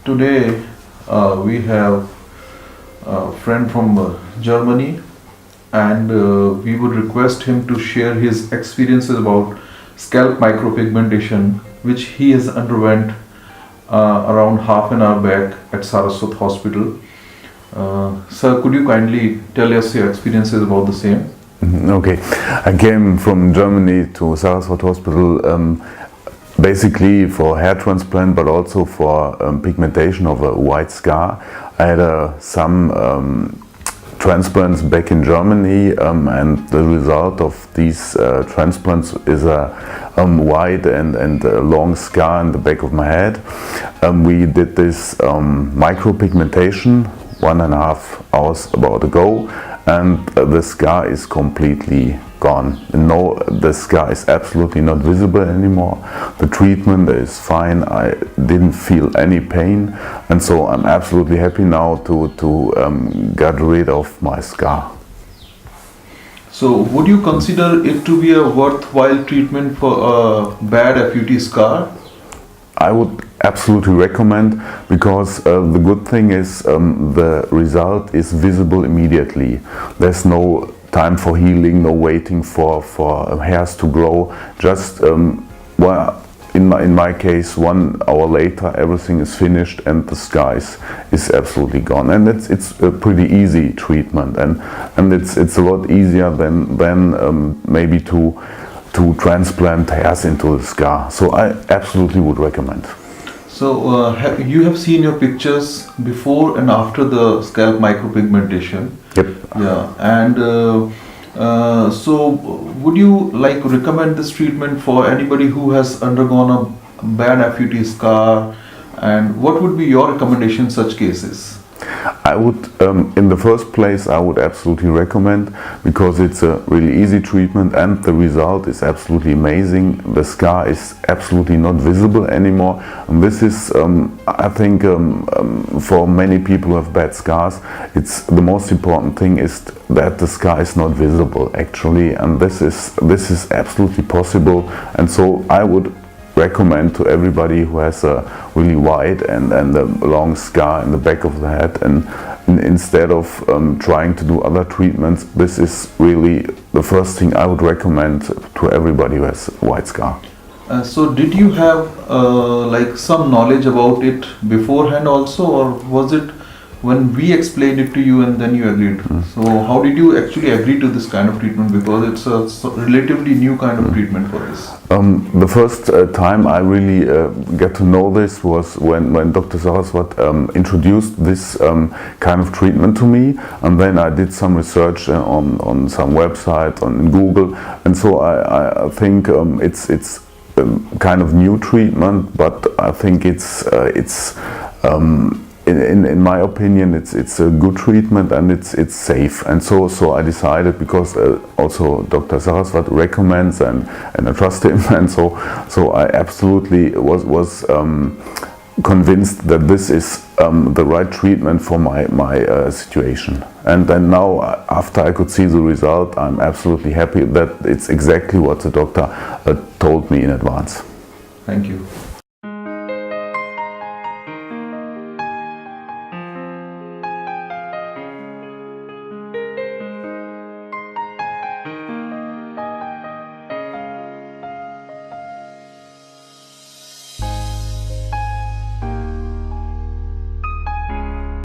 Today we have a friend from Germany, and we would request him to share his experiences about scalp micropigmentation, which he has underwent around half an hour back at Saraswat Hospital. Sir, could you kindly tell us your experiences about the same? Okay, I came from Germany to Saraswat Hospital basically for hair transplant, but also for pigmentation of a white scar. I had some transplants back in Germany, and the result of these transplants is a white and long scar in the back of my head. We did this micropigmentation 1.5 hours about ago, and the scar is completely gone. No, the scar is absolutely not visible anymore. The treatment is fine. I didn't feel any pain, and so I'm absolutely happy now to get rid of my scar. So, would you consider it to be a worthwhile treatment for a bad FUT scar? I would absolutely recommend, because the good thing is the result is visible immediately. There's no time for healing, no waiting for hairs to grow. Just well, in my case, 1 hour later, everything is finished and the scar is absolutely gone. And it's a pretty easy treatment, and it's a lot easier than maybe to transplant hairs into the scar. So I absolutely would recommend. So you have seen your pictures before and after the scalp micropigmentation. Yep. Yeah, and so would you like recommend this treatment for anybody who has undergone a bad FUT scar, and what would be your recommendation in such cases? I would, in the first place, I would absolutely recommend, because it's a really easy treatment and the result is absolutely amazing. The scar is absolutely not visible anymore, and this is, I think, for many people who have bad scars, it's the most important thing is that the scar is not visible actually, and this is absolutely possible. And so I would recommend to everybody who has a really wide and a long scar in the back of the head, and instead of trying to do other treatments, this is really the first thing I would recommend to everybody who has a white scar. So did you have like some knowledge about it beforehand also, or was it when we explained it to you and then you agreed? So how did you actually agree to this kind of treatment, because it's a relatively new kind of treatment for this? The first time I really get to know this was when Dr. Saraswat introduced this kind of treatment to me, and then I did some research on some website, on Google, and so I think it's kind of new treatment, but I think in my opinion, it's a good treatment and it's safe. And so I decided, because also Dr. Saraswat recommends and I trust him, and so I absolutely was convinced that this is the right treatment for my situation. And then now, after I could see the result, I'm absolutely happy that it's exactly what the doctor told me in advance. Thank you.